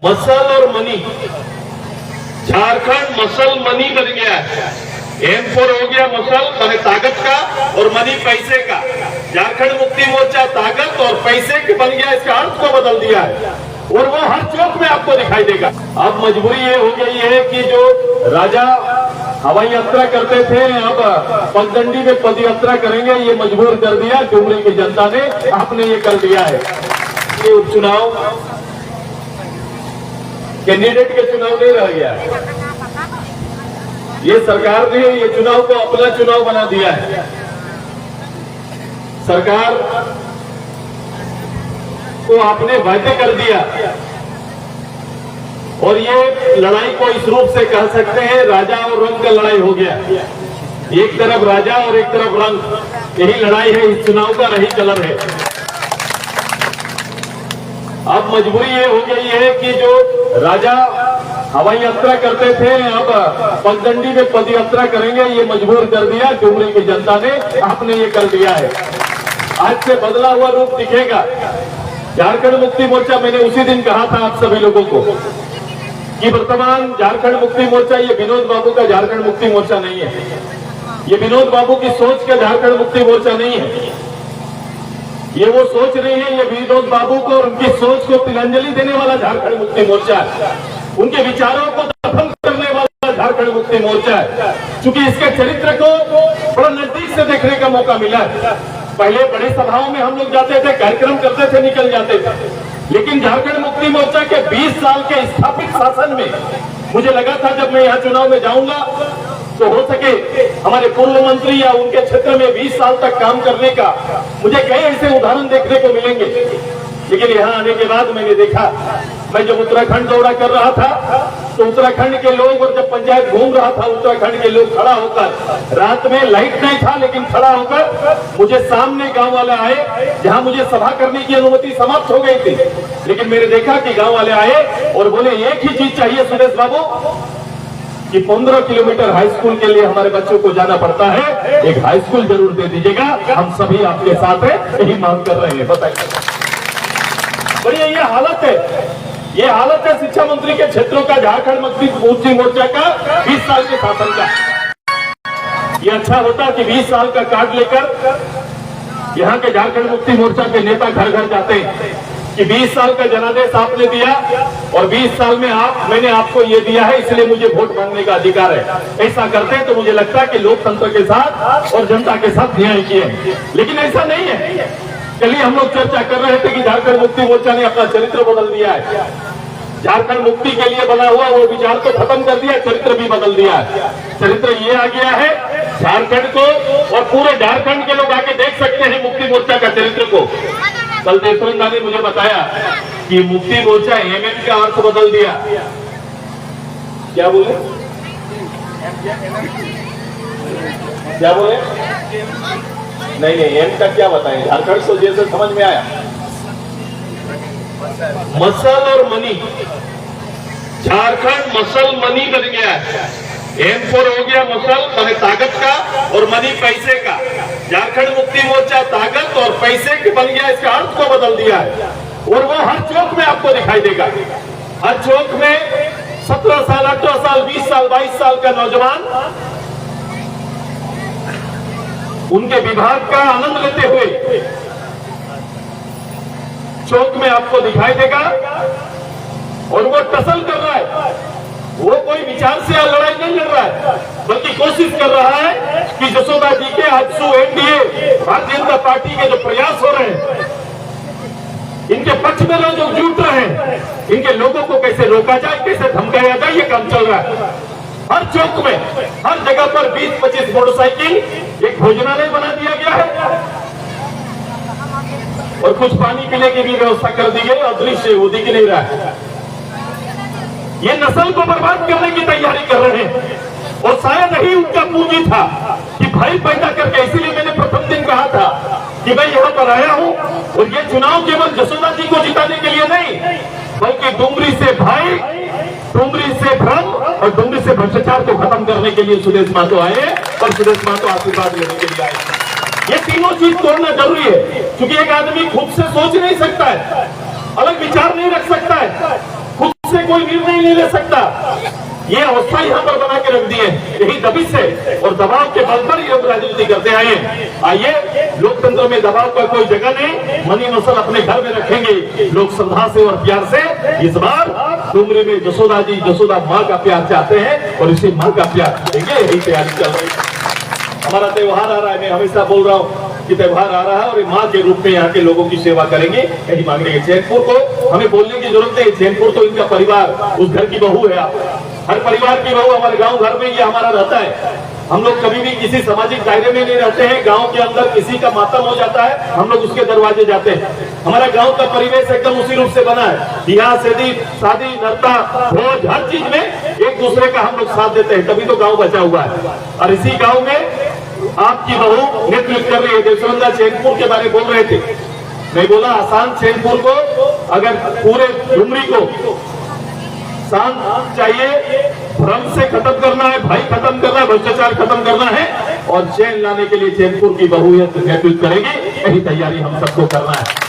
Muscle और money, Jharkhand muscle money बन गया है। M4 हो गया मसल माने ताकत का और मनी पैसे का। झारखंड मुक्ति मोर्चा ताकत और पैसे के बन गया, इसका अर्थ को बदल दिया है और वो हर चौक में आपको दिखाई देगा। अब मजबूरी ये हो गई है कि जो राजा हवाई यात्रा करते थे अब पगडंडी में पद यात्रा करेंगे, ये मजबूर कर दिया डुमरी की जनता ने, आपने ये कर दिया है। ये उपचुनाव कैंडिडेट के चुनाव नहीं रह गया है, ये सरकार ने ये चुनाव को अपना चुनाव बना दिया है। सरकार को आपने वायदे कर दिया और ये लड़ाई को इस रूप से कह सकते हैं राजा और रंग का लड़ाई हो गया। एक तरफ राजा और एक तरफ रंग, यही लड़ाई है, इस चुनाव का रही कलर है। अब मजबूरी ये हो गई है कि जो राजा हवाई यात्रा करते थे अब पगडंडी में पद यात्रा करेंगे, ये मजबूर कर दिया डुमरी की जनता ने, आपने ये कर दिया है। आज से बदला हुआ रूप दिखेगा। झारखंड मुक्ति मोर्चा, मैंने उसी दिन कहा था आप सभी लोगों को कि वर्तमान झारखंड मुक्ति मोर्चा ये विनोद बाबू का झारखंड मुक्ति मोर्चा नहीं है, ये विनोद बाबू की सोच का झारखंड मुक्ति मोर्चा नहीं है। ये वो सोच रही है, ये विनोद बाबू को और उनकी सोच को तिलांजलि देने वाला झारखंड मुक्ति मोर्चा है, उनके विचारों को दफन करने वाला झारखंड मुक्ति मोर्चा है। क्योंकि इसके चरित्र को बड़ा नजदीक से देखने का मौका मिला है। पहले बड़ी सभाओं में हम लोग जाते थे, कार्यक्रम करते थे, निकल जाते थे, लेकिन झारखंड मुक्ति मोर्चा के 20 साल के स्थापित शासन में मुझे लगा था जब मैं यहाँ चुनाव में जाऊंगा तो हो सके हमारे पूर्व मंत्री या उनके क्षेत्र में 20 साल तक काम करने का मुझे कई ऐसे उदाहरण देखने को मिलेंगे। लेकिन यहाँ आने के बाद मैंने देखा, मैं जब उत्तराखंड दौरा कर रहा था तो उत्तराखंड के लोग, और जब पंचायत घूम रहा था उत्तराखंड के लोग खड़ा होकर, रात में लाइट नहीं था लेकिन खड़ा होकर मुझे सामने गांव वाले आए जहां मुझे सभा करने की अनुमति समाप्त हो गई थी, लेकिन मैंने देखा कि गांव वाले आए और बोले एक ही चीज चाहिए सुरेश बाबू कि 15 किलोमीटर हाई स्कूल के लिए हमारे बच्चों को जाना पड़ता है, एक हाई स्कूल जरूर दे दीजिएगा, हम सभी आपके साथ है, यही मांग कर रहे हैं। बताइए, बढ़िया ये हालत है, ये हालत है शिक्षा मंत्री के क्षेत्रों का, झारखंड मुक्ति मोर्चा का 20 साल के शासन का। ये अच्छा होता कि 20 साल का कार्ड लेकर यहाँ के झारखंड मुक्ति मोर्चा के नेता घर घर जाते हैं कि 20 साल का जनादेश आपने दिया और 20 साल में मैंने आपको ये दिया है, इसलिए मुझे वोट मांगने का अधिकार है। ऐसा करते हैं तो मुझे लगता है कि लोकतंत्र के साथ और जनता के साथ न्याय किए, लेकिन ऐसा नहीं है। कल ही हम लोग चर्चा कर रहे थे कि झारखंड मुक्ति मोर्चा ने अपना चरित्र बदल दिया है। झारखंड मुक्ति के लिए बना हुआ वो विचार को खत्म कर दिया, चरित्र भी बदल दिया है। चरित्र ये आ गया है झारखंड को, और पूरे झारखंड के लोग आके देख सकते हैं मुक्ति मोर्चा का चरित्र को। कल देशवंत ने मुझे बताया कि मुक्ति मोर्चा MM का अर्थ बदल दिया। क्या बोले, क्या बोले? नहीं, एम का क्या बताएं, झारखंड को जैसे समझ में आया। मसल और मनी, झारखंड मसल मनी बन गया है। M4 हो गया मसल माने ताकत का और मनी पैसे का। झारखंड मुक्ति मोर्चा ताकत और पैसे के बन गया, इसका अर्थ को बदल दिया है और वो हर चौक में आपको दिखाई देगा। हर चौक में 17 साल, 18 साल, 20 साल, 22 साल का नौजवान उनके विभाग का आनंद लेते हुए चौक में आपको दिखाई देगा और वो टसल कर रहा है। वो कोई विचार से लड़ाई नहीं लड़ रहा है, बल्कि कोशिश कर रहा है कि जसोदा जी के आजसू NDA भारतीय जनता पार्टी के जो प्रयास हो रहे हैं, इनके पक्ष में लोग जुट रहे हैं, इनके लोगों को कैसे रोका जाए, कैसे धमकाया जाए, ये काम चल रहा है। हर चौक में, हर जगह पर 20-25 मोटरसाइकिल, एक भोजनालय बना दिया गया है और कुछ पानी पीने की भी व्यवस्था कर दी गई और दृश्य वो दिख नहीं रहा है। ये नस्ल को बर्बाद करने की तैयारी कर रहे हैं और शायद ही उनका पूंजी था कि भाई पैदा करके, इसीलिए मैंने प्रथम दिन कहा था कि मैं यहाँ पर आया हूँ और ये चुनाव केवल जसोदा जी को जिताने के लिए नहीं, बल्कि डुमरी से भाई, डुमरी से भ्रम और डुमरी से भ्रष्टाचार को खत्म करने के लिए सुदेश महतो आए और सुदेश महतो आशीर्वाद लेने के लिए आए। ये तीनों चीज तोड़ना जरूरी है, क्योंकि एक आदमी खुद से सोच नहीं सकता है, अलग विचार नहीं रख सकता है, खुद से कोई निर्णय नहीं ले सकता। ये अवस्था यहाँ पर बना के रख दी है, यही दबिश है और दबाव के बल पर ये लोग राजनीति करते आए। आइए, लोकतंत्र में दबाव का कोई जगह नहीं, मनी मसल अपने घर में रखेंगे। लोग श्रद्धा से और प्यार से इस बार डुमरी में जसोदा जी, जसोदा माँ का प्यार चाहते हैं और इसी माँ का प्यार देंगे, यही तैयारी चल रही है। हमारा त्योहार आ रहा है, मैं हमेशा बोल रहा हूँ कि त्योहार आ रहा है और माँ के रूप में यहाँ के लोगों की सेवा करेंगे, यही मांगेंगे। चैनपुर को हमें बोलने की जरूरत है, चैनपुर तो इनका परिवार, उस घर की बहू है। आप हर परिवार की बहू हमारे गांव घर में ये हमारा रहता है। हम लोग कभी भी किसी सामाजिक दायरे में नहीं रहते हैं। गांव के अंदर किसी का मातम हो जाता है, हम लोग उसके दरवाजे जाते हैं। हमारा गांव का परिवेश एकदम उसी रूप से बना है। बियाह शादी नर्ता भोज हर चीज में एक दूसरे का हम लोग साथ देते हैं, तभी तो गाँव बचा हुआ है। और इसी गाँव में आपकी बहू नेतृत्व कर रही है। देवसुंदर चैनपुर के बारे में बोल रहे थे, मैं बोला आसान चैनपुर को अगर पूरे डुमरी को शांत चाहिए, भ्रम से खत्म करना है, भय खत्म करना है, भ्रष्टाचार खत्म करना है और चैन लाने के लिए चैनपुर की बहू नेतृत्व करेगी, यही तैयारी हम सबको करना है।